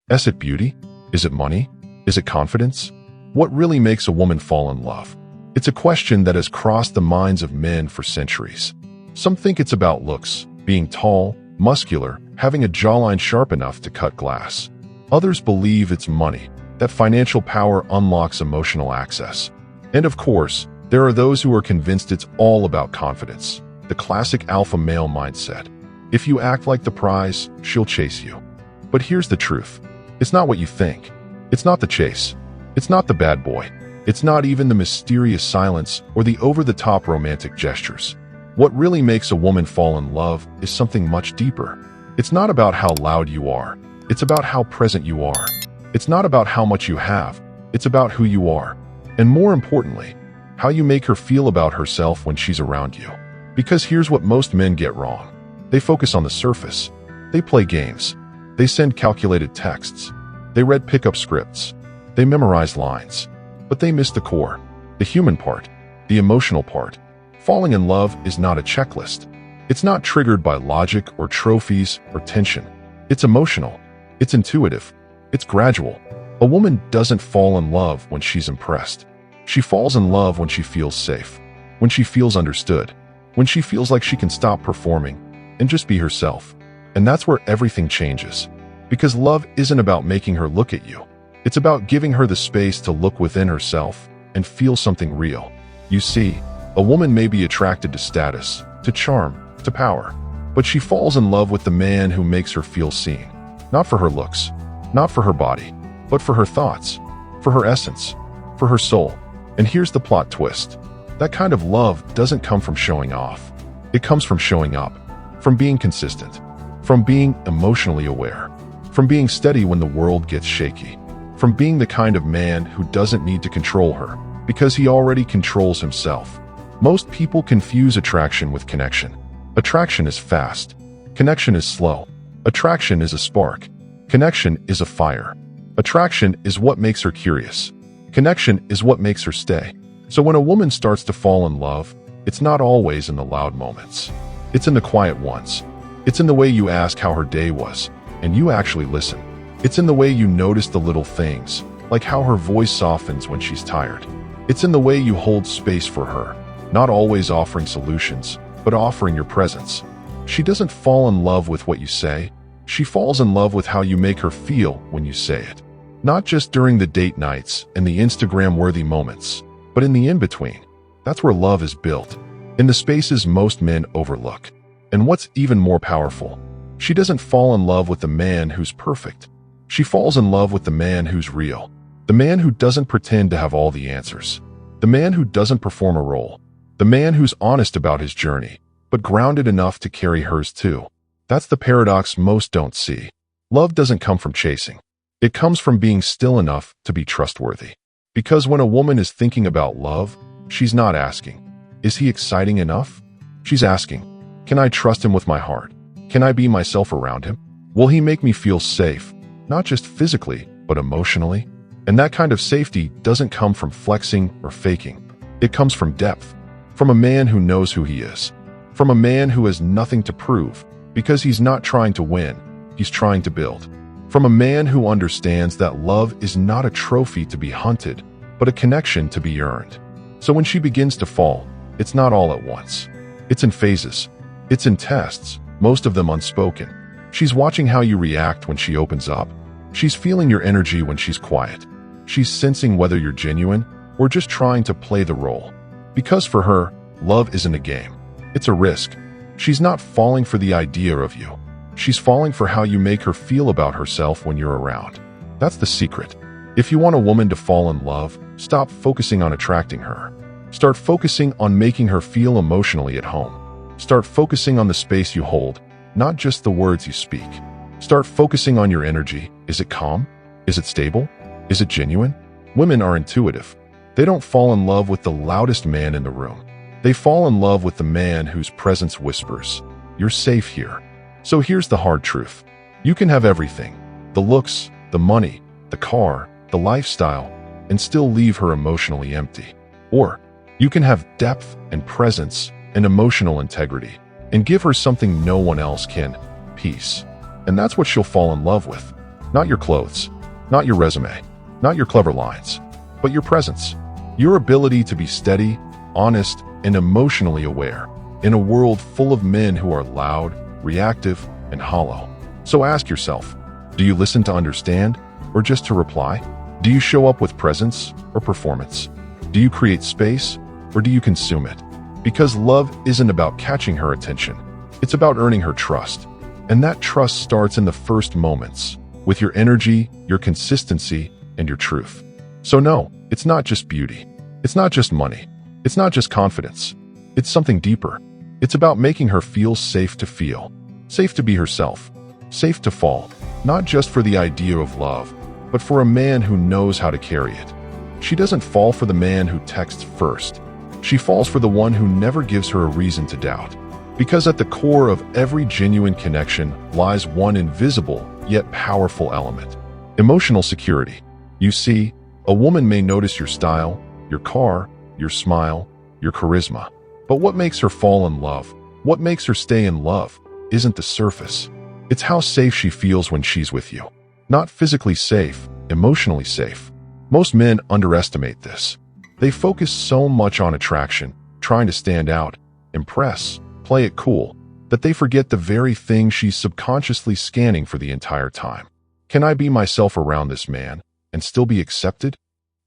Is it beauty? Is it money? Is it confidence? What really makes a woman fall in love? It's a question that has crossed the minds of men for centuries. Some think it's about looks, being tall, muscular, having a jawline sharp enough to cut glass. Others believe it's money, that financial power unlocks emotional access. And of course, there are those who are convinced it's all about confidence, the classic alpha male mindset. If you act like the prize, she'll chase you. But here's the truth. It's not what you think. It's not the chase. It's not the bad boy. It's not even the mysterious silence or the over-the-top romantic gestures. What really makes a woman fall in love is something much deeper. It's not about how loud you are. It's about how present you are. It's not about how much you have. It's about who you are. And more importantly, how you make her feel about herself when she's around you. Because here's what most men get wrong. They focus on the surface. They play games. They send calculated texts. They read pickup scripts. They memorize lines. But they miss the core, the human part, the emotional part. Falling in love is not a checklist. It's not triggered by logic or trophies or tension. It's emotional. It's intuitive. It's gradual. A woman doesn't fall in love when she's impressed. She falls in love when she feels safe, when she feels understood, when she feels like she can stop performing and just be herself. And that's where everything changes. Because love isn't about making her look at you. It's about giving her the space to look within herself and feel something real. You see, a woman may be attracted to status, to charm, to power, but she falls in love with the man who makes her feel seen. Not for her looks, not for her body, but for her thoughts, for her essence, for her soul. And here's the plot twist. That kind of love doesn't come from showing off. It comes from showing up, from being consistent, from being emotionally aware, from being steady when the world gets shaky, from being the kind of man who doesn't need to control her because he already controls himself. Most people confuse attraction with connection. Attraction is fast. Connection is slow. Attraction is a spark. Connection is a fire. Attraction is what makes her curious. Connection is what makes her stay. So when a woman starts to fall in love, it's not always in the loud moments. It's in the quiet ones. It's in the way you ask how her day was, and you actually listen. It's in the way you notice the little things, like how her voice softens when she's tired. It's in the way you hold space for her, not always offering solutions, but offering your presence. She doesn't fall in love with what you say. She falls in love with how you make her feel when you say it. Not just during the date nights and the Instagram-worthy moments, but in the in-between. That's where love is built, in the spaces most men overlook. And what's even more powerful, she doesn't fall in love with the man who's perfect. She falls in love with the man who's real, the man who doesn't pretend to have all the answers, the man who doesn't perform a role, the man who's honest about his journey, but grounded enough to carry hers too. That's the paradox most don't see. Love doesn't come from chasing. It comes from being still enough to be trustworthy. Because when a woman is thinking about love, she's not asking, is he exciting enough? She's asking, can I trust him with my heart? Can I be myself around him? Will he make me feel safe? Not just physically, but emotionally. And that kind of safety doesn't come from flexing or faking. It comes from depth, from a man who knows who he is, from a man who has nothing to prove, because he's not trying to win, he's trying to build. From a man who understands that love is not a trophy to be hunted, but a connection to be earned. So when she begins to fall, it's not all at once. It's in phases. It's in tests, most of them unspoken. She's watching how you react when she opens up. She's feeling your energy when she's quiet. She's sensing whether you're genuine or just trying to play the role. Because for her, love isn't a game. It's a risk. She's not falling for the idea of you. She's falling for how you make her feel about herself when you're around. That's the secret. If you want a woman to fall in love, stop focusing on attracting her. Start focusing on making her feel emotionally at home. Start focusing on the space you hold, not just the words you speak. Start focusing on your energy. Is it calm? Is it stable? Is it genuine? Women are intuitive. They don't fall in love with the loudest man in the room. They fall in love with the man whose presence whispers, "You're safe here." So here's the hard truth. You can have everything, the looks, the money, the car, the lifestyle, and still leave her emotionally empty. Or you can have depth and presence and emotional integrity and give her something no one else can, peace. And that's what she'll fall in love with. Not your clothes, not your resume, not your clever lines, but your presence. Your ability to be steady, honest, and emotionally aware in a world full of men who are loud, reactive, and hollow. So ask yourself, do you listen to understand or just to reply? Do you show up with presence or performance? Do you create space or do you consume it? Because love isn't about catching her attention. It's about earning her trust. And that trust starts in the first moments, with your energy, your consistency, and your truth. So no, it's not just beauty. It's not just money. It's not just confidence. It's something deeper. It's about making her feel safe to feel, safe to be herself, safe to fall, not just for the idea of love, but for a man who knows how to carry it. She doesn't fall for the man who texts first. She falls for the one who never gives her a reason to doubt. Because at the core of every genuine connection lies one invisible yet powerful element: emotional security. You see, a woman may notice your style, your car, your smile, your charisma. But what makes her fall in love, what makes her stay in love, isn't the surface. It's how safe she feels when she's with you. Not physically safe, emotionally safe. Most men underestimate this. They focus so much on attraction, trying to stand out, impress, play it cool, that they forget the very thing she's subconsciously scanning for the entire time. Can I be myself around this man and still be accepted?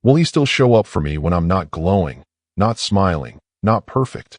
Will he still show up for me when I'm not glowing, not smiling, not perfect?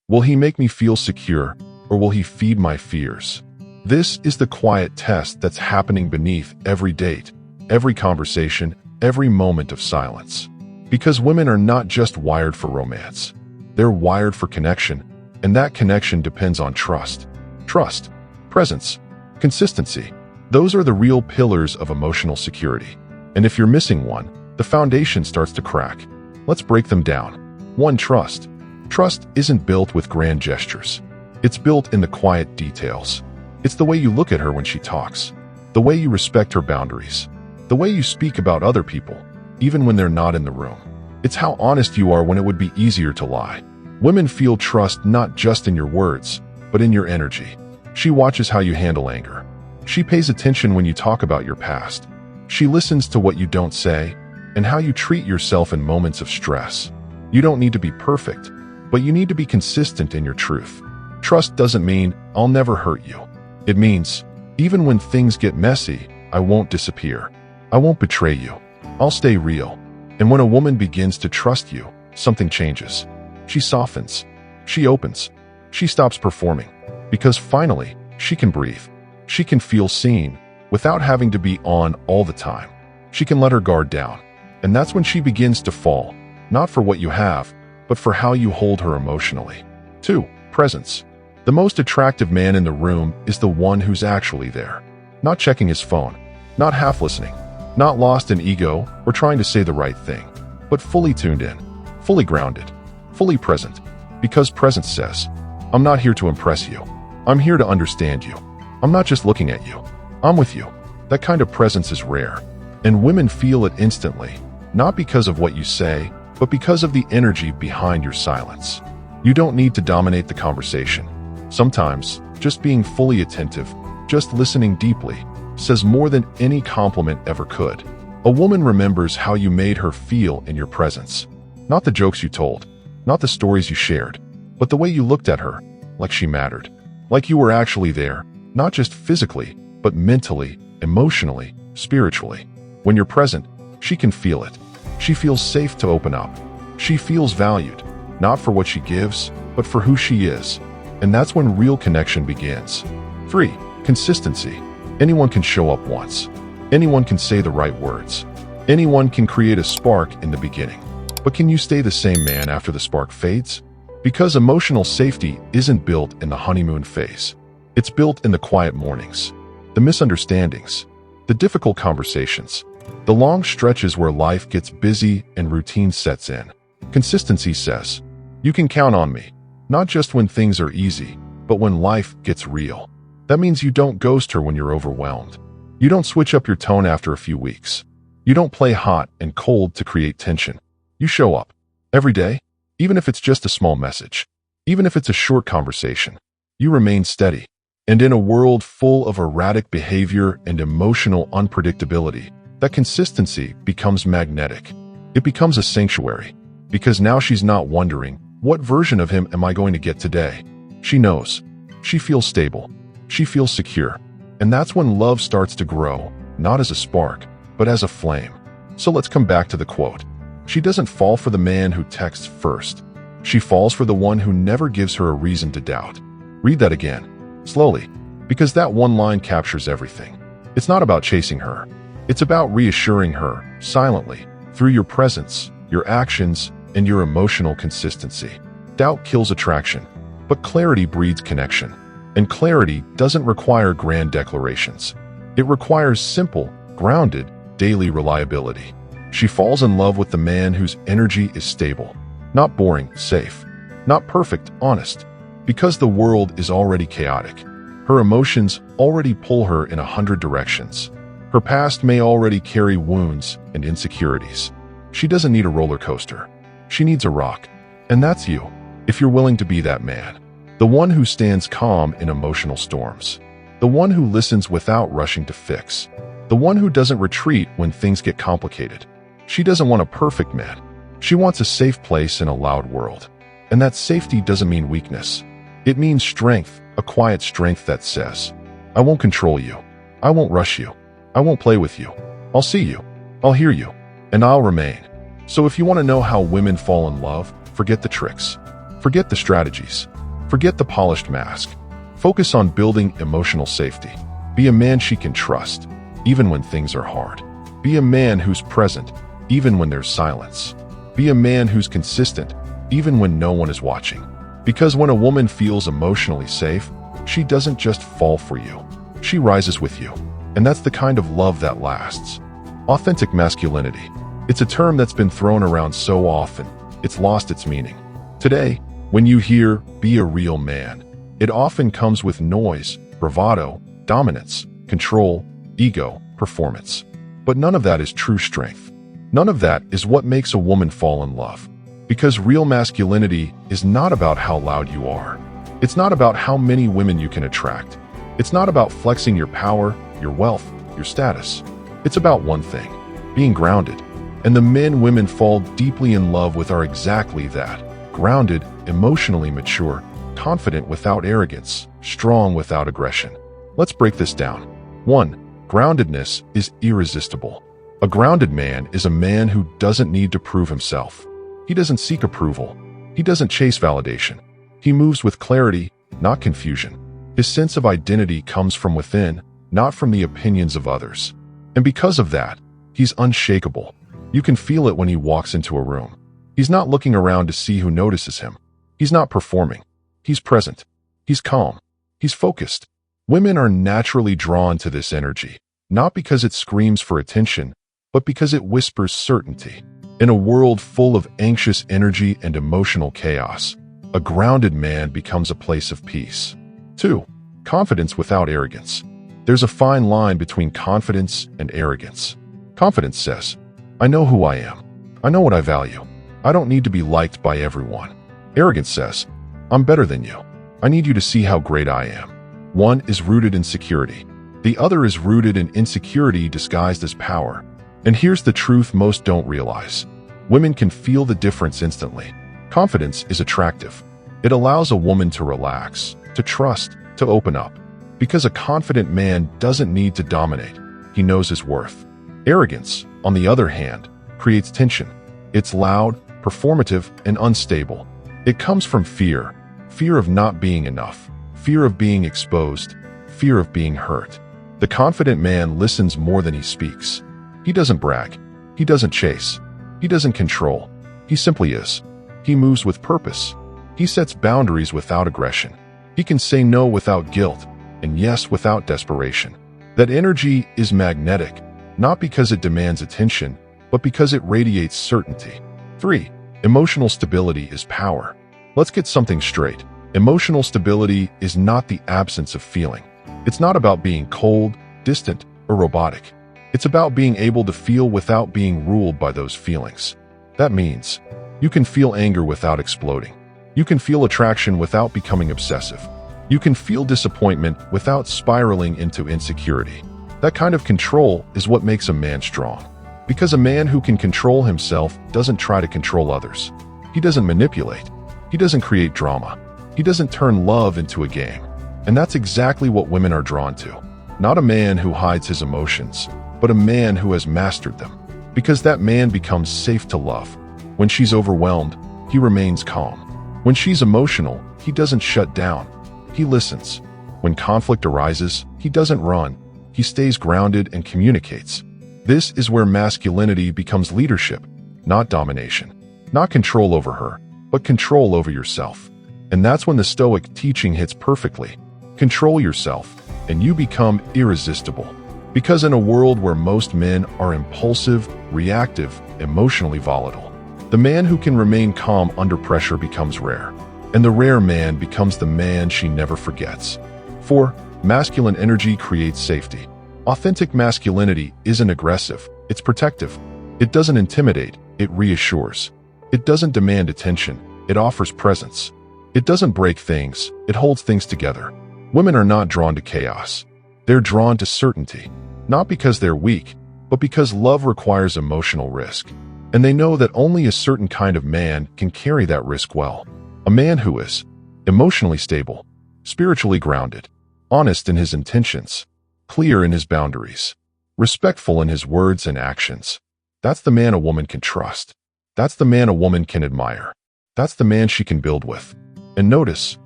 Will he make me feel secure, or will he feed my fears? This is the quiet test that's happening beneath every date, every conversation, every moment of silence. Because women are not just wired for romance. They're wired for connection, and that connection depends on trust. Trust, presence, consistency. Those are the real pillars of emotional security. And if you're missing one, the foundation starts to crack. Let's break them down. 1. Trust. Trust isn't built with grand gestures. It's built in the quiet details. It's the way you look at her when she talks, the way you respect her boundaries, the way you speak about other people, even when they're not in the room. It's how honest you are when it would be easier to lie. Women feel trust not just in your words, but in your energy. She watches how you handle anger. She pays attention when you talk about your past. She listens to what you don't say and how you treat yourself in moments of stress. You don't need to be perfect, but you need to be consistent in your truth. Trust doesn't mean I'll never hurt you. It means, even when things get messy, I won't disappear. I won't betray you. I'll stay real. And when a woman begins to trust you, something changes. She softens. She opens. She stops performing. Because finally, she can breathe. She can feel seen without having to be on all the time. She can let her guard down. And that's when she begins to fall, not for what you have, but for how you hold her emotionally. 2. Presence. The most attractive man in the room is the one who's actually there. Not checking his phone, not half listening, not lost in ego or trying to say the right thing, but fully tuned in, fully grounded, fully present. Because presence says, I'm not here to impress you. I'm here to understand you. I'm not just looking at you. I'm with you. That kind of presence is rare. And women feel it instantly, not because of what you say, but because of the energy behind your silence. You don't need to dominate the conversation. Sometimes, just being fully attentive, just listening deeply, says more than any compliment ever could. A woman remembers how you made her feel in your presence. Not the jokes you told, not the stories you shared, but the way you looked at her, like she mattered. Like you were actually there, not just physically, but mentally, emotionally, spiritually. When you're present, she can feel it. She feels safe to open up. She feels valued, not for what she gives, but for who she is. And that's when real connection begins. 3. Consistency. Anyone can show up once. Anyone can say the right words. Anyone can create a spark in the beginning. But can you stay the same man after the spark fades? Because emotional safety isn't built in the honeymoon phase. It's built in the quiet mornings, the misunderstandings, the difficult conversations, the long stretches where life gets busy and routine sets in. Consistency says, you can count on me, not just when things are easy, but when life gets real. That means you don't ghost her when you're overwhelmed. You don't switch up your tone after a few weeks. You don't play hot and cold to create tension. You show up every day, even if it's just a small message, even if it's a short conversation. You remain steady. And in a world full of erratic behavior and emotional unpredictability, that consistency becomes magnetic. It becomes a sanctuary, because now she's not wondering, what version of him am I going to get today? She knows. She feels stable. She feels secure. And that's when love starts to grow, not as a spark, but as a flame. So let's come back to the quote. She doesn't fall for the man who texts first. She falls for the one who never gives her a reason to doubt. Read that again, slowly, because that one line captures everything. It's not about chasing her. It's about reassuring her, silently, through your presence, your actions, and your emotional consistency. Doubt kills attraction, but clarity breeds connection. And clarity doesn't require grand declarations. It requires simple, grounded, daily reliability. She falls in love with the man whose energy is stable, not boring, safe, not perfect, honest, because the world is already chaotic. Her emotions already pull her in 100 directions. Her past may already carry wounds and insecurities. She doesn't need a roller coaster. She needs a rock. And that's you, if you're willing to be that man. The one who stands calm in emotional storms. The one who listens without rushing to fix. The one who doesn't retreat when things get complicated. She doesn't want a perfect man. She wants a safe place in a loud world. And that safety doesn't mean weakness. It means strength, a quiet strength that says, I won't control you. I won't rush you. I won't play with you. I'll see you. I'll hear you. And I'll remain. So if you want to know how women fall in love, forget the tricks. Forget the strategies. Forget the polished mask. Focus on building emotional safety. Be a man she can trust, even when things are hard. Be a man who's present, even when there's silence. Be a man who's consistent, even when no one is watching. Because when a woman feels emotionally safe, she doesn't just fall for you. She rises with you. And that's the kind of love that lasts. Authentic masculinity. It's a term that's been thrown around so often, it's lost its meaning. Today, when you hear, be a real man, it often comes with noise, bravado, dominance, control, ego, performance. But none of that is true strength. None of that is what makes a woman fall in love. Because real masculinity is not about how loud you are. It's not about how many women you can attract. It's not about flexing your power, your wealth, your status. It's about one thing, being grounded. And the men women fall deeply in love with are exactly that. Grounded, emotionally mature, confident without arrogance, strong without aggression. Let's break this down. 1. Groundedness is irresistible. A grounded man is a man who doesn't need to prove himself. He doesn't seek approval. He doesn't chase validation. He moves with clarity, not confusion. His sense of identity comes from within, not from the opinions of others. And because of that, he's unshakable. You can feel it when he walks into a room. He's not looking around to see who notices him. He's not performing. He's present. He's calm. He's focused. Women are naturally drawn to this energy, not because it screams for attention, but because it whispers certainty. In a world full of anxious energy and emotional chaos, a grounded man becomes a place of peace. 2. Confidence without arrogance. There's a fine line between confidence and arrogance. Confidence says, I know who I am. I know what I value. I don't need to be liked by everyone. Arrogance says, I'm better than you. I need you to see how great I am. One is rooted in security. The other is rooted in insecurity disguised as power. And here's the truth most don't realize. Women can feel the difference instantly. Confidence is attractive. It allows a woman to relax, to trust, to open up. Because a confident man doesn't need to dominate. He knows his worth. Arrogance, on the other hand, creates tension. It's loud, performative, and unstable. It comes from fear. Fear of not being enough. Fear of being exposed. Fear of being hurt. The confident man listens more than he speaks. He doesn't brag. He doesn't chase. He doesn't control. He simply is. He moves with purpose. He sets boundaries without aggression. He can say no without guilt, and yes without desperation. That energy is magnetic, not because it demands attention, but because it radiates certainty. 3. Emotional stability is power. Let's get something straight. Emotional stability is not the absence of feeling. It's not about being cold, distant, or robotic. It's about being able to feel without being ruled by those feelings. That means you can feel anger without exploding. You can feel attraction without becoming obsessive. You can feel disappointment without spiraling into insecurity. That kind of control is what makes a man strong. Because a man who can control himself doesn't try to control others. He doesn't manipulate. He doesn't create drama. He doesn't turn love into a game. And that's exactly what women are drawn to. Not a man who hides his emotions, but a man who has mastered them. Because that man becomes safe to love. When she's overwhelmed, he remains calm. When she's emotional, he doesn't shut down. He listens. When conflict arises, he doesn't run. He stays grounded and communicates. This is where masculinity becomes leadership, not domination. Not control over her, but control over yourself. And that's when the Stoic teaching hits perfectly. Control yourself, and you become irresistible. Because in a world where most men are impulsive, reactive, emotionally volatile, the man who can remain calm under pressure becomes rare. And the rare man becomes the man she never forgets. 4. Masculine energy creates safety. Authentic masculinity isn't aggressive, it's protective. It doesn't intimidate, it reassures. It doesn't demand attention, it offers presence. It doesn't break things, it holds things together. Women are not drawn to chaos. They're drawn to certainty. Not because they're weak, but because love requires emotional risk. And they know that only a certain kind of man can carry that risk well. A man who is emotionally stable, spiritually grounded, honest in his intentions, clear in his boundaries, respectful in his words and actions. That's the man a woman can trust. That's the man a woman can admire. That's the man she can build with. And notice,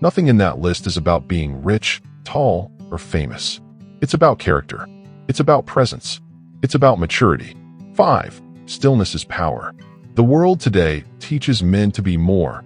nothing in that list is about being rich, tall, or famous. It's about character. It's about presence. It's about maturity. 5. Stillness is power. The world today teaches men to be more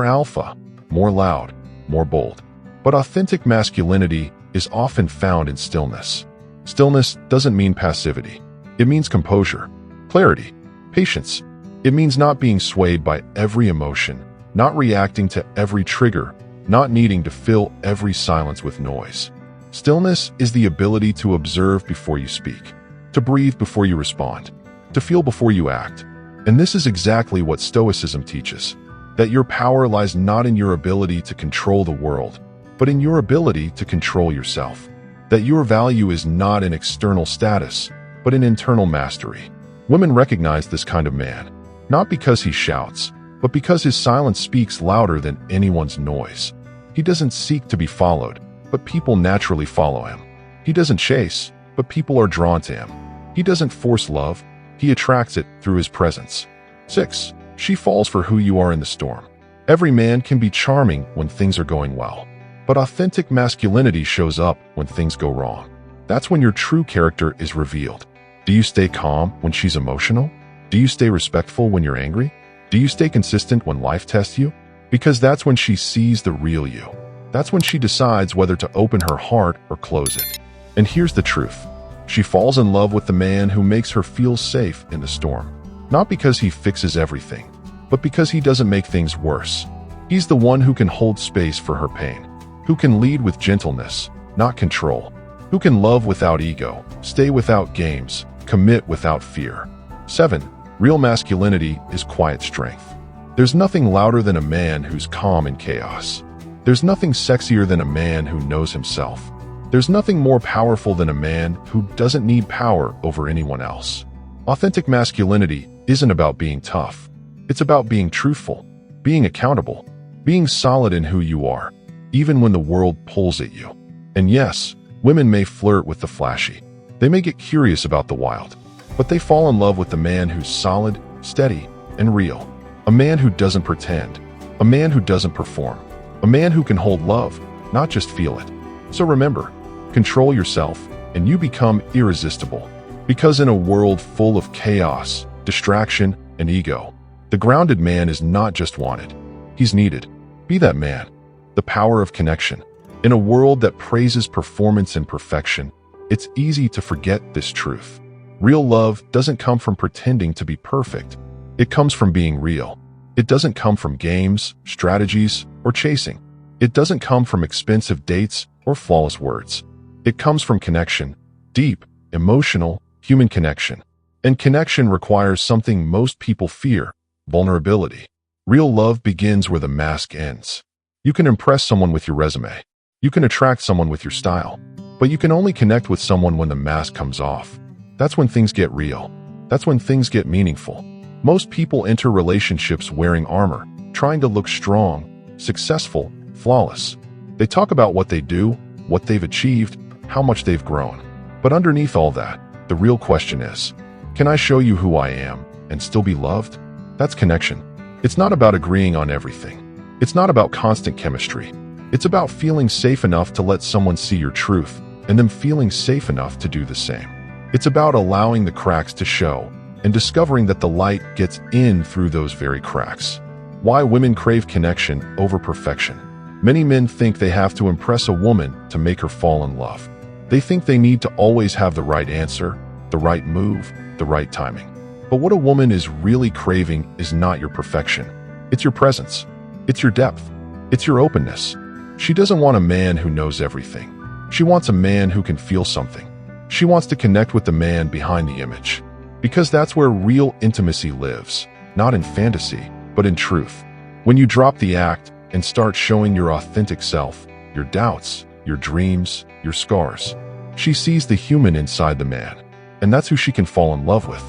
alpha, more loud, more bold. But authentic masculinity is often found in stillness. Stillness doesn't mean passivity. It means composure, clarity, patience. It means not being swayed by every emotion, not reacting to every trigger, not needing to fill every silence with noise. Stillness is the ability to observe before you speak, to breathe before you respond, to feel before you act. And this is exactly what Stoicism teaches. That your power lies not in your ability to control the world, but in your ability to control yourself. That your value is not in external status, but in internal mastery. Women recognize this kind of man, not because he shouts, but because his silence speaks louder than anyone's noise. He doesn't seek to be followed, but people naturally follow him. He doesn't chase, but people are drawn to him. He doesn't force love, he attracts it through his presence. 6. She falls for who you are in the storm. Every man can be charming when things are going well, but authentic masculinity shows up when things go wrong. That's when your true character is revealed. Do you stay calm when she's emotional? Do you stay respectful when you're angry? Do you stay consistent when life tests you? Because that's when she sees the real you. That's when she decides whether to open her heart or close it. And here's the truth. She falls in love with the man who makes her feel safe in the storm. Not because he fixes everything, but because he doesn't make things worse. He's the one who can hold space for her pain, who can lead with gentleness, not control, who can love without ego, stay without games, commit without fear. 7. Real masculinity is quiet strength. There's nothing louder than a man who's calm in chaos. There's nothing sexier than a man who knows himself. There's nothing more powerful than a man who doesn't need power over anyone else. Authentic masculinity isn't about being tough. It's about being truthful, being accountable, being solid in who you are, even when the world pulls at you. And yes, women may flirt with the flashy. They may get curious about the wild, but they fall in love with the man who's solid, steady, and real. A man who doesn't pretend. A man who doesn't perform. A man who can hold love, not just feel it. So remember, control yourself, and you become irresistible. Because in a world full of chaos, distraction, and ego, the grounded man is not just wanted. He's needed. Be that man. The power of connection. In a world that praises performance and perfection, it's easy to forget this truth. Real love doesn't come from pretending to be perfect. It comes from being real. It doesn't come from games, strategies, or chasing. It doesn't come from expensive dates or flawless words. It comes from connection, deep, emotional, human connection. And connection requires something most people fear: vulnerability. Real love begins where the mask ends. You can impress someone with your resume. You can attract someone with your style, but you can only connect with someone when the mask comes off. That's when things get real. That's when things get meaningful. Most people enter relationships wearing armor, trying to look strong, successful, flawless. They talk about what they do, what they've achieved, how much they've grown. But underneath all that, the real question is, can I show you who I am and still be loved? That's connection. It's not about agreeing on everything. It's not about constant chemistry. It's about feeling safe enough to let someone see your truth and them feeling safe enough to do the same. It's about allowing the cracks to show and discovering that the light gets in through those very cracks. Why women crave connection over perfection. Many men think they have to impress a woman to make her fall in love. They think they need to always have the right answer, the right move, the right timing. But what a woman is really craving is not your perfection. It's your presence. It's your depth. It's your openness. She doesn't want a man who knows everything. She wants a man who can feel something. She wants to connect with the man behind the image. Because that's where real intimacy lives, not in fantasy, but in truth. When you drop the act and start showing your authentic self, your doubts, your dreams, your scars, she sees the human inside the man. And that's who she can fall in love with.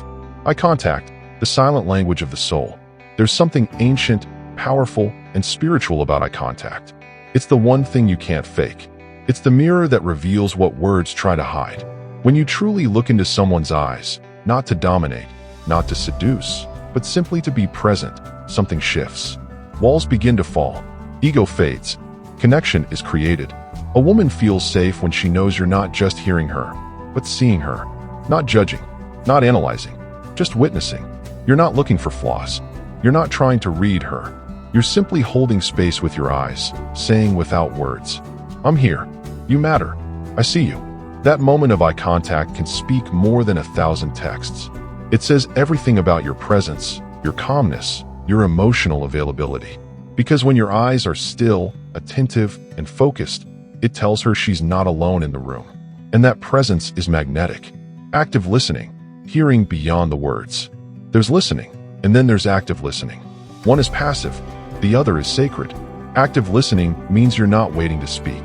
Eye contact, the silent language of the soul. There's something ancient, powerful, and spiritual about eye contact. It's the one thing you can't fake. It's the mirror that reveals what words try to hide. When you truly look into someone's eyes, not to dominate, not to seduce, but simply to be present, something shifts. Walls begin to fall. Ego fades. Connection is created. A woman feels safe when she knows you're not just hearing her, but seeing her. Not judging, not analyzing, just witnessing. You're not looking for flaws. You're not trying to read her. You're simply holding space with your eyes, saying without words, I'm here. You matter. I see you. That moment of eye contact can speak more than 1,000 texts. It says everything about your presence, your calmness, your emotional availability. Because when your eyes are still, attentive, and focused, it tells her she's not alone in the room. And that presence is magnetic. Active listening, hearing beyond the words. There's listening, and then there's active listening. One is passive, the other is sacred. Active listening means you're not waiting to speak.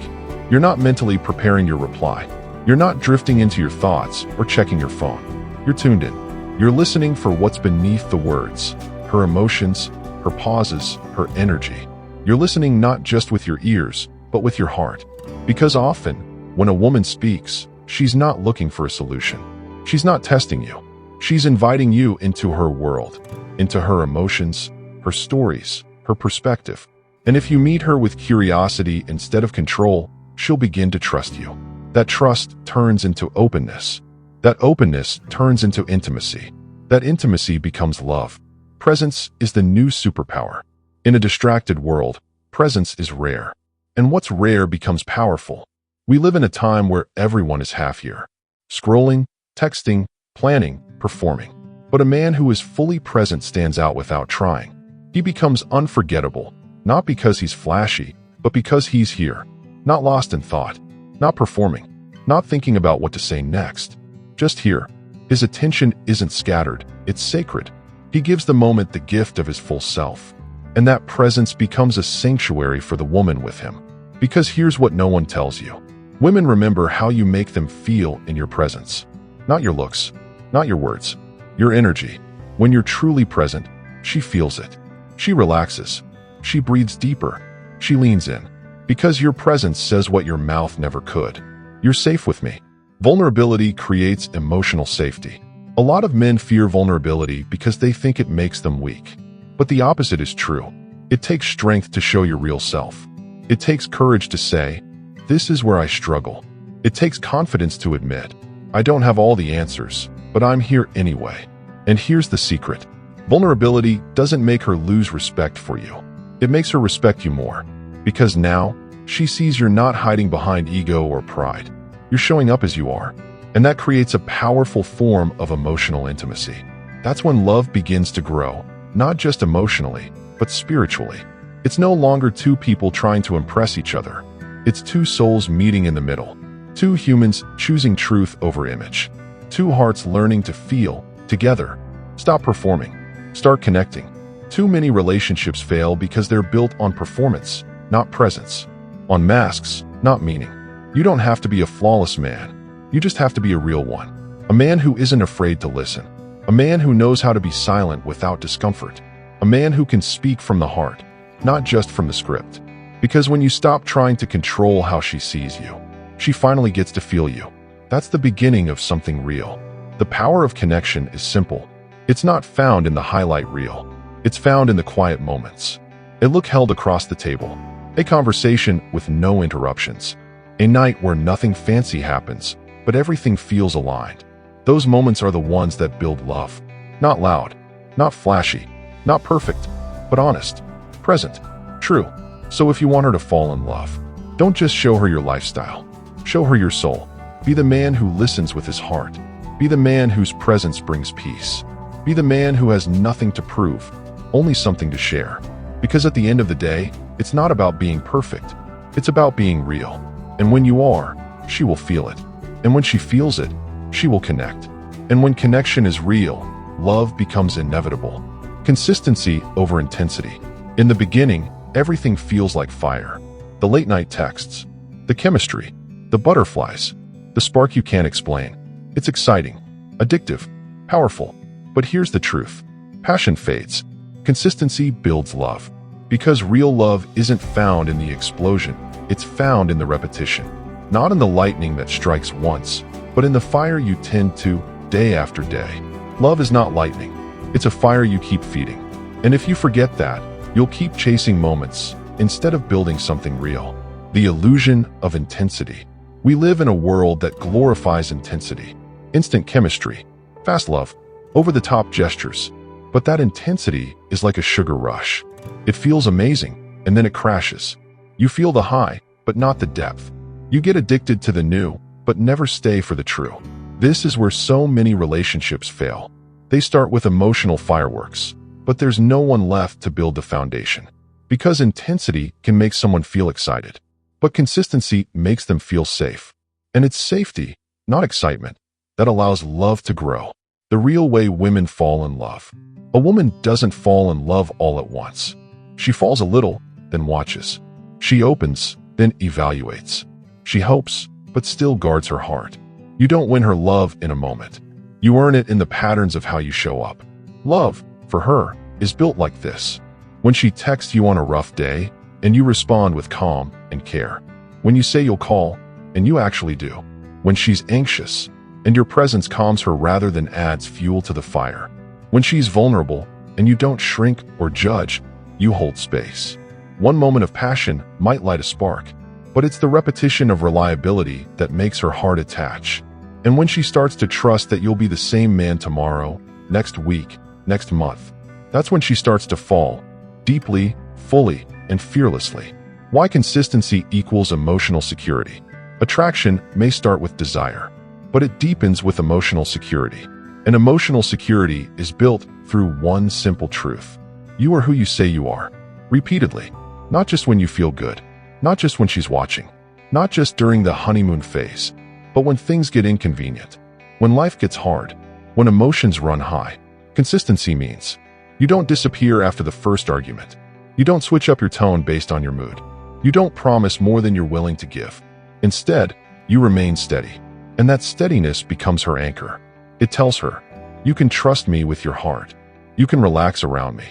You're not mentally preparing your reply. You're not drifting into your thoughts or checking your phone. You're tuned in. You're listening for what's beneath the words, her emotions, her pauses, her energy. You're listening not just with your ears, but with your heart. Because often, when a woman speaks, she's not looking for a solution. She's not testing you. She's inviting you into her world, into her emotions, her stories, her perspective. And if you meet her with curiosity instead of control, she'll begin to trust you. That trust turns into openness. That openness turns into intimacy. That intimacy becomes love. Presence is the new superpower. In a distracted world, presence is rare. And what's rare becomes powerful. We live in a time where everyone is half here. Scrolling, texting, planning, performing. But a man who is fully present stands out without trying. He becomes unforgettable, not because he's flashy, but because he's here. Not lost in thought. Not performing, not thinking about what to say next. Just here. His attention isn't scattered, it's sacred. He gives the moment the gift of his full self. And that presence becomes a sanctuary for the woman with him. Because here's what no one tells you. Women remember how you make them feel in your presence. Not your looks, not your words, your energy. When you're truly present, she feels it. She relaxes. She breathes deeper. She leans in. Because your presence says what your mouth never could. You're safe with me. Vulnerability creates emotional safety. A lot of men fear vulnerability because they think it makes them weak. But the opposite is true. It takes strength to show your real self. It takes courage to say, this is where I struggle. It takes confidence to admit, I don't have all the answers, but I'm here anyway. And here's the secret. Vulnerability doesn't make her lose respect for you. It makes her respect you more. Because now, she sees you're not hiding behind ego or pride. You're showing up as you are. And that creates a powerful form of emotional intimacy. That's when love begins to grow, not just emotionally, but spiritually. It's no longer two people trying to impress each other. It's two souls meeting in the middle. Two humans choosing truth over image. Two hearts learning to feel together. Stop performing. Start connecting. Too many relationships fail because they're built on performance, not presence. On masks, not meaning. You don't have to be a flawless man. You just have to be a real one. A man who isn't afraid to listen. A man who knows how to be silent without discomfort. A man who can speak from the heart, not just from the script. Because when you stop trying to control how she sees you, she finally gets to feel you. That's the beginning of something real. The power of connection is simple. It's not found in the highlight reel. It's found in the quiet moments. A look held across the table. A conversation with no interruptions. A night where nothing fancy happens, but everything feels aligned. Those moments are the ones that build love. Not loud, not flashy, not perfect, but honest, present, true. So if you want her to fall in love, don't just show her your lifestyle. Show her your soul. Be the man who listens with his heart. Be the man whose presence brings peace. Be the man who has nothing to prove, only something to share. Because at the end of the day, it's not about being perfect. It's about being real. And when you are, she will feel it. And when she feels it, she will connect. And when connection is real, love becomes inevitable. Consistency over intensity. In the beginning, everything feels like fire. The late-night texts, the chemistry, the butterflies, the spark you can't explain. It's exciting, addictive, powerful. But here's the truth. Passion fades. Consistency builds love. Because real love isn't found in the explosion, it's found in the repetition. Not in the lightning that strikes once, but in the fire you tend to, day after day. Love is not lightning. It's a fire you keep feeding. And if you forget that, you'll keep chasing moments instead of building something real. The illusion of intensity. We live in a world that glorifies intensity. Instant chemistry, fast love, over-the-top gestures. But that intensity is like a sugar rush. It feels amazing, and then it crashes. You feel the high, but not the depth. You get addicted to the new, but never stay for the true. This is where so many relationships fail. They start with emotional fireworks, but there's no one left to build the foundation. Because intensity can make someone feel excited, but consistency makes them feel safe. And it's safety, not excitement, that allows love to grow. The real way women fall in love. A woman doesn't fall in love all at once. She falls a little, then watches. She opens, then evaluates. She hopes, but still guards her heart. You don't win her love in a moment. You earn it in the patterns of how you show up. Love, for her, is built like this. When she texts you on a rough day, and you respond with calm and care. When you say you'll call, and you actually do. When she's anxious, and your presence calms her rather than adds fuel to the fire. When she's vulnerable, and you don't shrink or judge, you hold space. One moment of passion might light a spark, but it's the repetition of reliability that makes her heart attach. And when she starts to trust that you'll be the same man tomorrow, next week, next month, that's when she starts to fall, deeply, fully, and fearlessly. Why consistency equals emotional security. Attraction may start with desire, but it deepens with emotional security. And emotional security is built through one simple truth. You are who you say you are, repeatedly. Not just when you feel good, not just when she's watching, not just during the honeymoon phase, but when things get inconvenient, when life gets hard, when emotions run high. Consistency means you don't disappear after the first argument. You don't switch up your tone based on your mood. You don't promise more than you're willing to give. Instead, you remain steady. And that steadiness becomes her anchor. It tells her, you can trust me with your heart. You can relax around me.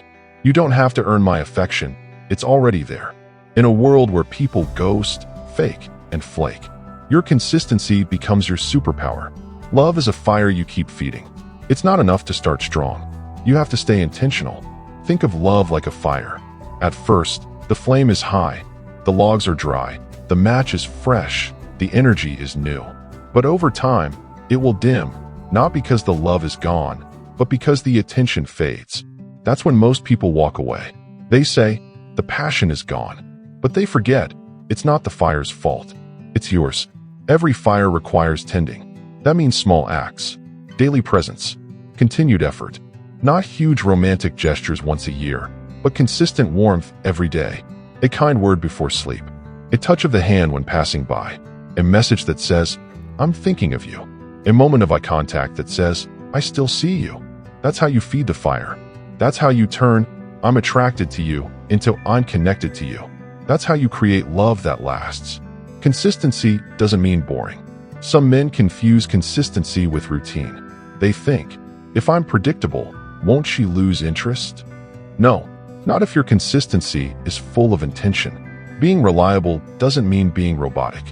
You don't have to earn my affection. It's already there. In a world where people ghost, fake, and flake, your consistency becomes your superpower. Love is a fire you keep feeding. It's not enough to start strong. You have to stay intentional. Think of love like a fire. At first, the flame is high. The logs are dry. The match is fresh. The energy is new. But over time, it will dim, not because the love is gone, but because the attention fades. That's when most people walk away. They say, the passion is gone. But they forget, it's not the fire's fault. It's yours. Every fire requires tending. That means small acts, daily presence, continued effort. Not huge romantic gestures once a year, but consistent warmth every day. A kind word before sleep. A touch of the hand when passing by. A message that says, I'm thinking of you. A moment of eye contact that says, I still see you. That's how you feed the fire. That's how you turn, I'm attracted to you, into I'm connected to you. That's how you create love that lasts. Consistency doesn't mean boring. Some men confuse consistency with routine. They think, if I'm predictable, won't she lose interest? No, not if your consistency is full of intention. Being reliable doesn't mean being robotic.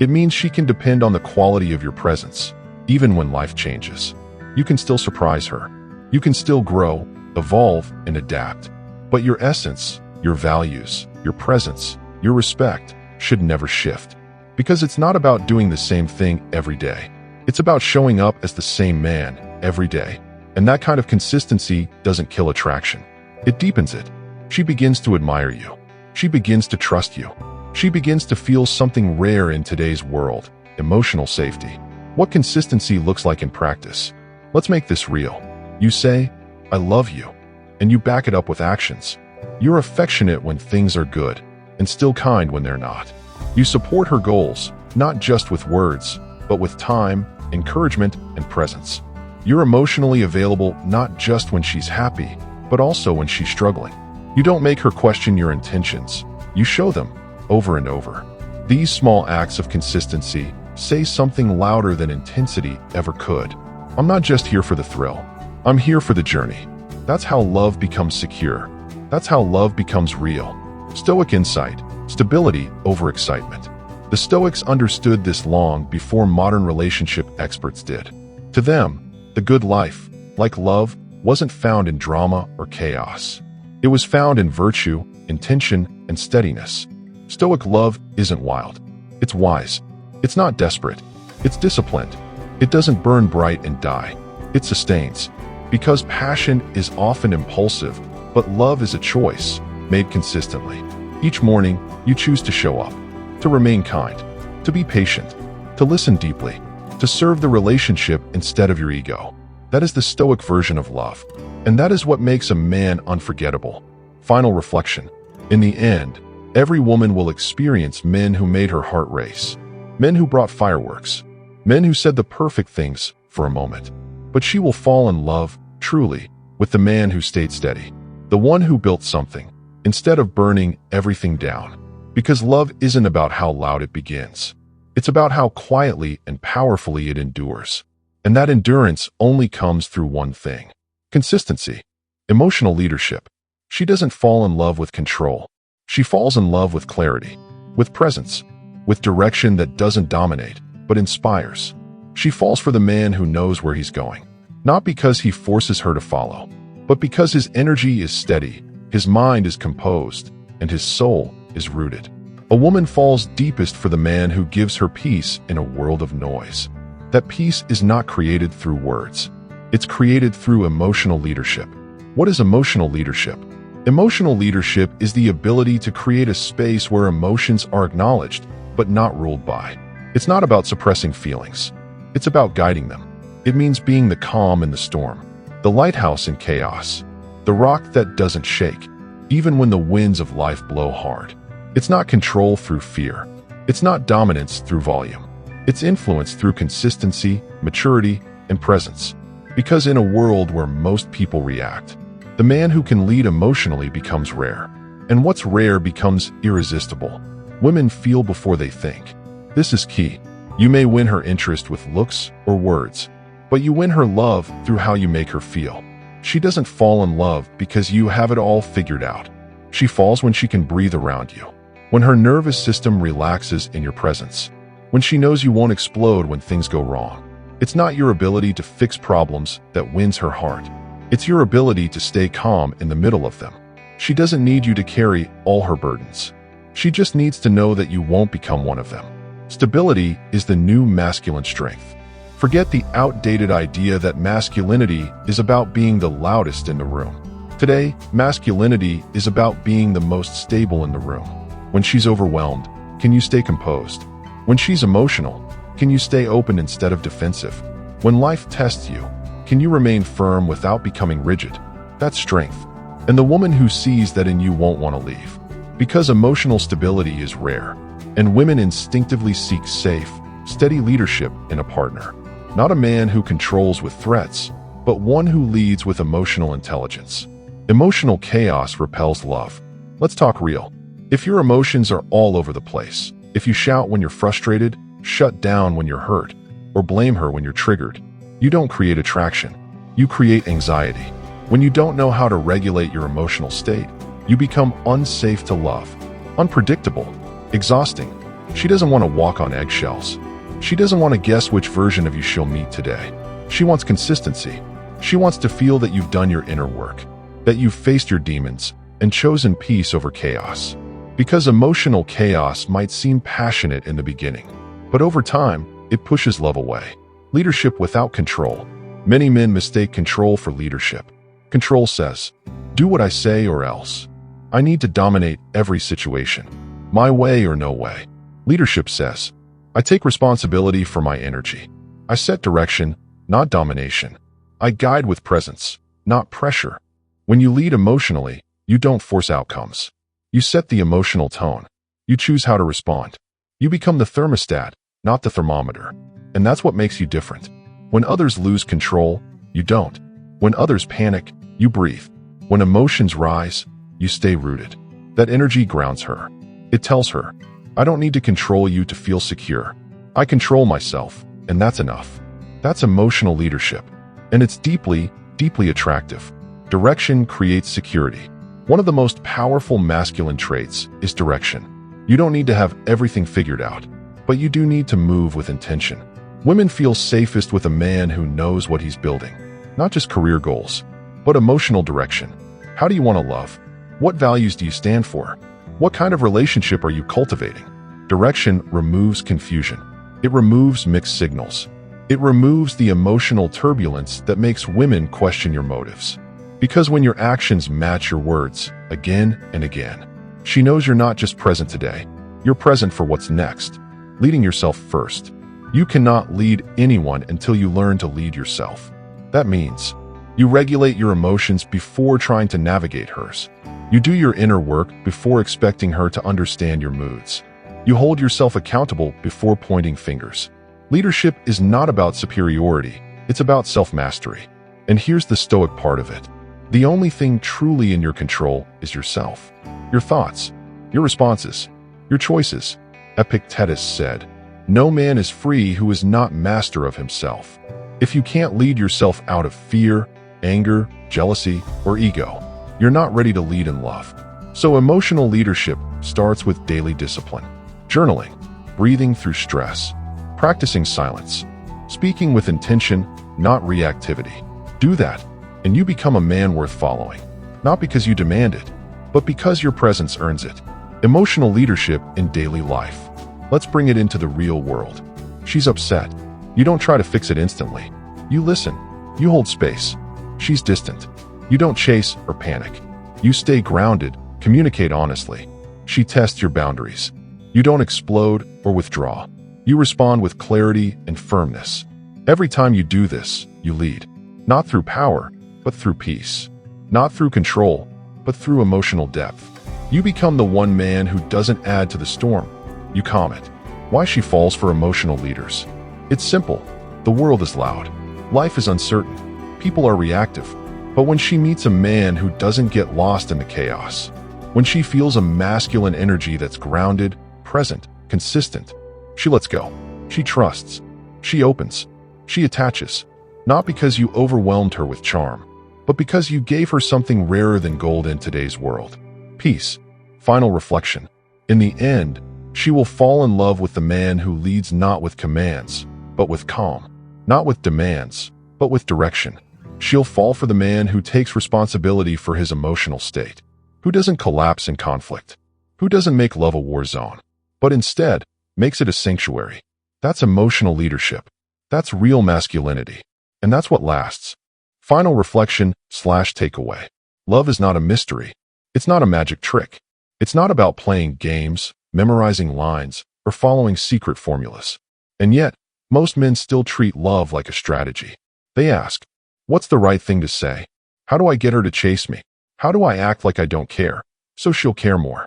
It means she can depend on the quality of your presence, even when life changes. You can still surprise her. You can still grow, evolve, and adapt. But your essence, your values, your presence, your respect should never shift. Because it's not about doing the same thing every day. It's about showing up as the same man every day. And that kind of consistency doesn't kill attraction. It deepens it. She begins to admire you. She begins to trust you. She begins to feel something rare in today's world: emotional safety. What consistency looks like in practice. Let's make this real. You say, I love you, and you back it up with actions. You're affectionate when things are good, and still kind when they're not. You support her goals, not just with words, but with time, encouragement, and presence. You're emotionally available not just when she's happy, but also when she's struggling. You don't make her question your intentions. You show them, over and over. These small acts of consistency say something louder than intensity ever could. I'm not just here for the thrill. I'm here for the journey. That's how love becomes secure. That's how love becomes real. Stoic insight, stability over excitement. The Stoics understood this long before modern relationship experts did. To them, the good life, like love, wasn't found in drama or chaos. It was found in virtue, intention, and steadiness. Stoic love isn't wild. It's wise. It's not desperate. It's disciplined. It doesn't burn bright and die. It sustains. Because passion is often impulsive, but love is a choice, made consistently. Each morning, you choose to show up, to remain kind, to be patient, to listen deeply, to serve the relationship instead of your ego. That is the Stoic version of love. And that is what makes a man unforgettable. Final reflection. In the end, every woman will experience men who made her heart race. Men who brought fireworks. Men who said the perfect things for a moment. But she will fall in love, truly, with the man who stayed steady. The one who built something, instead of burning everything down. Because love isn't about how loud it begins. It's about how quietly and powerfully it endures. And that endurance only comes through one thing: consistency. Emotional leadership. She doesn't fall in love with control. She falls in love with clarity, with presence, with direction that doesn't dominate, but inspires. She falls for the man who knows where he's going, not because he forces her to follow, but because his energy is steady, his mind is composed, and his soul is rooted. A woman falls deepest for the man who gives her peace in a world of noise. That peace is not created through words. It's created through emotional leadership. What is emotional leadership? Emotional leadership is the ability to create a space where emotions are acknowledged, but not ruled by. It's not about suppressing feelings. It's about guiding them. It means being the calm in the storm, the lighthouse in chaos, the rock that doesn't shake, even when the winds of life blow hard. It's not control through fear. It's not dominance through volume. It's influence through consistency, maturity, and presence. Because in a world where most people react, the man who can lead emotionally becomes rare. And what's rare becomes irresistible. Women feel before they think. This is key. You may win her interest with looks or words, but you win her love through how you make her feel. She doesn't fall in love because you have it all figured out. She falls when she can breathe around you, when her nervous system relaxes in your presence, when she knows you won't explode when things go wrong. It's not your ability to fix problems that wins her heart. It's your ability to stay calm in the middle of them. She doesn't need you to carry all her burdens. She just needs to know that you won't become one of them. Stability is the new masculine strength. Forget the outdated idea that masculinity is about being the loudest in the room. Today, masculinity is about being the most stable in the room. When she's overwhelmed, can you stay composed? When she's emotional, can you stay open instead of defensive? When life tests you, can you remain firm without becoming rigid? That's strength. And the woman who sees that in you won't want to leave. Because emotional stability is rare, and women instinctively seek safe, steady leadership in a partner. Not a man who controls with threats, but one who leads with emotional intelligence. Emotional chaos repels love. Let's talk real. If your emotions are all over the place, If you shout when you're frustrated, shut down when you're hurt, or blame her when you're triggered, you don't create attraction. You create anxiety. When you don't know how to regulate your emotional state, you become unsafe to love, unpredictable, exhausting. She doesn't want to walk on eggshells. She doesn't want to guess which version of you she'll meet today. She wants consistency. She wants to feel that you've done your inner work, that you've faced your demons and chosen peace over chaos. Because emotional chaos might seem passionate in the beginning, but over time, it pushes love away. Leadership without control. Many men mistake control for leadership. Control says, do what I say or else. I need to dominate every situation. My way or no way. Leadership says, I take responsibility for my energy. I set direction, not domination. I guide with presence, not pressure. When you lead emotionally, you don't force outcomes. You set the emotional tone. You choose how to respond. You become the thermostat, not the thermometer. And that's what makes you different. When others lose control, you don't. When others panic, you breathe. When emotions rise, you stay rooted. That energy grounds her. It tells her, I don't need to control you to feel secure. I control myself, and that's enough. That's emotional leadership. And it's deeply, deeply attractive. Direction creates security. One of the most powerful masculine traits is direction. You don't need to have everything figured out, but you do need to move with intention. Women feel safest with a man who knows what he's building. Not just career goals, but emotional direction. How do you want to love? What values do you stand for? What kind of relationship are you cultivating? Direction removes confusion. It removes mixed signals. It removes the emotional turbulence that makes women question your motives. Because when your actions match your words again and again, she knows you're not just present today, you're present for what's next. Leading yourself first. You cannot lead anyone until you learn to lead yourself. That means you regulate your emotions before trying to navigate hers. You do your inner work before expecting her to understand your moods. You hold yourself accountable before pointing fingers. Leadership is not about superiority, it's about self-mastery. And here's the Stoic part of it. The only thing truly in your control is yourself. Your thoughts, your responses, your choices. Epictetus said, no man is free who is not master of himself. If you can't lead yourself out of fear, anger, jealousy, or ego, you're not ready to lead in love. So emotional leadership starts with daily discipline. Journaling, breathing through stress, practicing silence, speaking with intention, not reactivity. Do that, and you become a man worth following. Not because you demand it, but because your presence earns it. Emotional leadership in daily life. Let's bring it into the real world. She's upset. You don't try to fix it instantly. You listen. You hold space. She's distant. You don't chase or panic. You stay grounded, communicate honestly. She tests your boundaries. You don't explode or withdraw. You respond with clarity and firmness. Every time you do this, you lead. Not through power, but through peace. Not through control, but through emotional depth. You become the one man who doesn't add to the storm. You calm it. Why she falls for emotional leaders? It's simple. The world is loud. Life is uncertain. People are reactive. But when she meets a man who doesn't get lost in the chaos, when she feels a masculine energy that's grounded, present, consistent, she lets go. She trusts. She opens. She attaches. Not because you overwhelmed her with charm, but because you gave her something rarer than gold in today's world. Peace. Final reflection. In the end, she will fall in love with the man who leads not with commands, but with calm. Not with demands, but with direction. She'll fall for the man who takes responsibility for his emotional state, who doesn't collapse in conflict, who doesn't make love a war zone, but instead makes it a sanctuary. That's emotional leadership. That's real masculinity. And that's what lasts. Final reflection/takeaway. Love is not a mystery. It's not a magic trick. It's not about playing games, memorizing lines, or following secret formulas. And yet, most men still treat love like a strategy. They ask, what's the right thing to say? How do I get her to chase me? How do I act like I don't care, so she'll care more?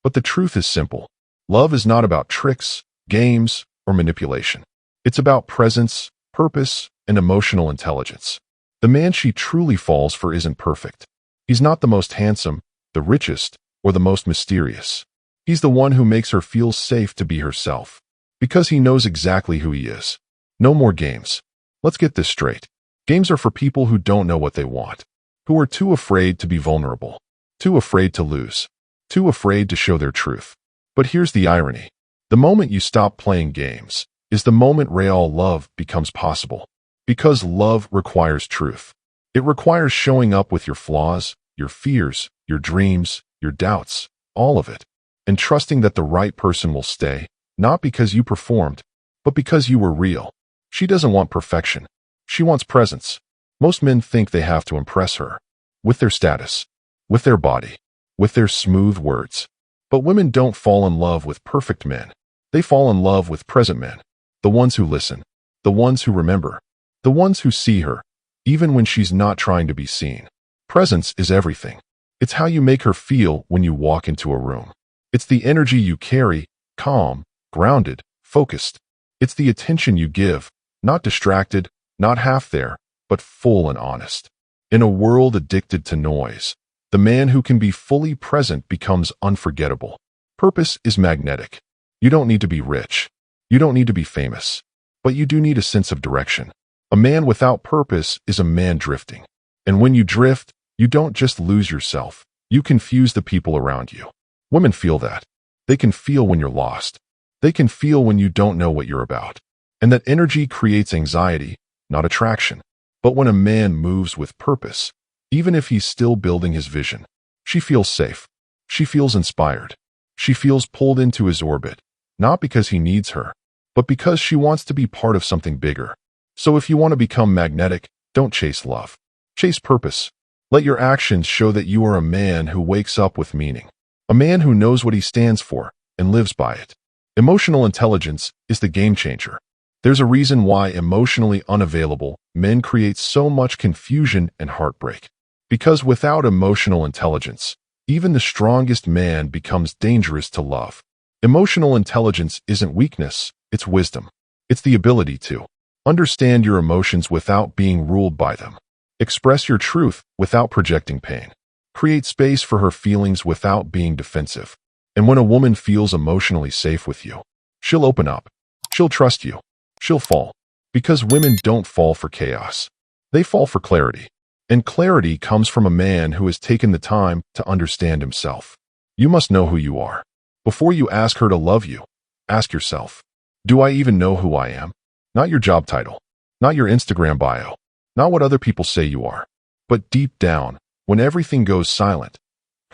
But the truth is simple. Love is not about tricks, games, or manipulation. It's about presence, purpose, and emotional intelligence. The man she truly falls for isn't perfect. He's not the most handsome, the richest, or the most mysterious. He's the one who makes her feel safe to be herself, because he knows exactly who he is. No more games. Let's get this straight. Games are for people who don't know what they want, who are too afraid to be vulnerable, too afraid to lose, too afraid to show their truth. But here's the irony. The moment you stop playing games is the moment real love becomes possible. Because love requires truth. It requires showing up with your flaws, your fears, your dreams, your doubts, all of it, and trusting that the right person will stay, not because you performed, but because you were real. She doesn't want perfection. She wants presence. Most men think they have to impress her, with their status, with their body, with their smooth words. But women don't fall in love with perfect men. They fall in love with present men, the ones who listen, the ones who remember, the ones who see her, even when she's not trying to be seen. Presence is everything. It's how you make her feel when you walk into a room. It's the energy you carry, calm, grounded, focused. It's the attention you give, not distracted, not half there, but full and honest. In a world addicted to noise, the man who can be fully present becomes unforgettable. Purpose is magnetic. You don't need to be rich. You don't need to be famous. But you do need a sense of direction. A man without purpose is a man drifting. And when you drift, you don't just lose yourself. You confuse the people around you. Women feel that. They can feel when you're lost. They can feel when you don't know what you're about. And that energy creates anxiety, not attraction. But when a man moves with purpose, even if he's still building his vision, she feels safe. She feels inspired. She feels pulled into his orbit, not because he needs her, but because she wants to be part of something bigger. So if you want to become magnetic, don't chase love. Chase purpose. Let your actions show that you are a man who wakes up with meaning. A man who knows what he stands for and lives by it. Emotional intelligence is the game changer. There's a reason why emotionally unavailable men create so much confusion and heartbreak. Because without emotional intelligence, even the strongest man becomes dangerous to love. Emotional intelligence isn't weakness, it's wisdom. It's the ability to understand your emotions without being ruled by them. Express your truth without projecting pain. Create space for her feelings without being defensive. And when a woman feels emotionally safe with you, she'll open up. She'll trust you. She'll fall. Because women don't fall for chaos. They fall for clarity. And clarity comes from a man who has taken the time to understand himself. You must know who you are. Before you ask her to love you, ask yourself, do I even know who I am? Not your job title, not your Instagram bio, not what other people say you are, but deep down, when everything goes silent,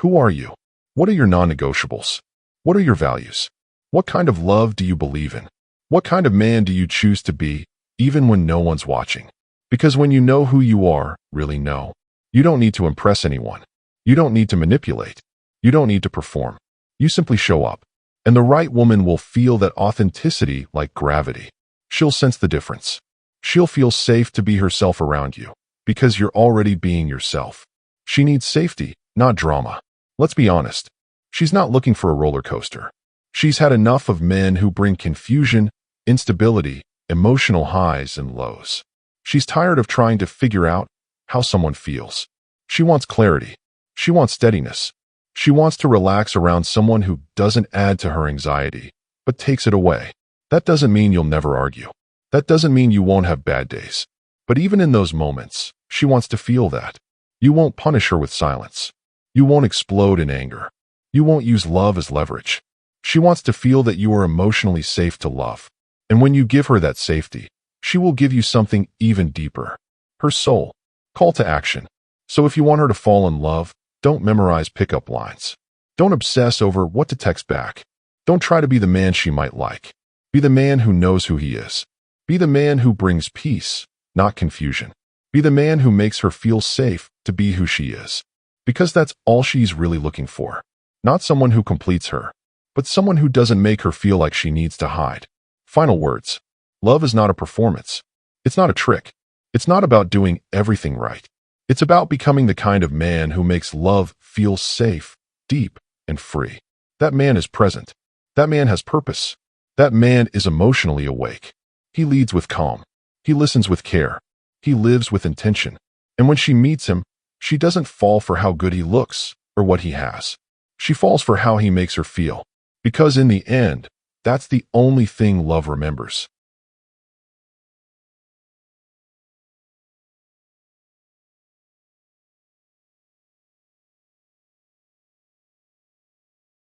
who are you? What are your non-negotiables? What are your values? What kind of love do you believe in? What kind of man do you choose to be, even when no one's watching? Because when you know who you are, really know, you don't need to impress anyone. You don't need to manipulate. You don't need to perform. You simply show up. And the right woman will feel that authenticity like gravity. She'll sense the difference. She'll feel safe to be herself around you, because you're already being yourself. She needs safety, not drama. Let's be honest. She's not looking for a roller coaster. She's had enough of men who bring confusion, instability, emotional highs and lows. She's tired of trying to figure out how someone feels. She wants clarity. She wants steadiness. She wants to relax around someone who doesn't add to her anxiety, but takes it away. That doesn't mean you'll never argue. That doesn't mean you won't have bad days. But even in those moments, she wants to feel that. You won't punish her with silence. You won't explode in anger. You won't use love as leverage. She wants to feel that you are emotionally safe to love. And when you give her that safety, she will give you something even deeper. Her soul. Call to action. So if you want her to fall in love, don't memorize pickup lines. Don't obsess over what to text back. Don't try to be the man she might like. Be the man who knows who he is. Be the man who brings peace, not confusion. Be the man who makes her feel safe to be who she is. Because that's all she's really looking for. Not someone who completes her, but someone who doesn't make her feel like she needs to hide. Final words. Love is not a performance. It's not a trick. It's not about doing everything right. It's about becoming the kind of man who makes love feel safe, deep, and free. That man is present. That man has purpose. That man is emotionally awake. He leads with calm. He listens with care. He lives with intention. And when she meets him, she doesn't fall for how good he looks or what he has. She falls for how he makes her feel. Because in the end, that's the only thing love remembers.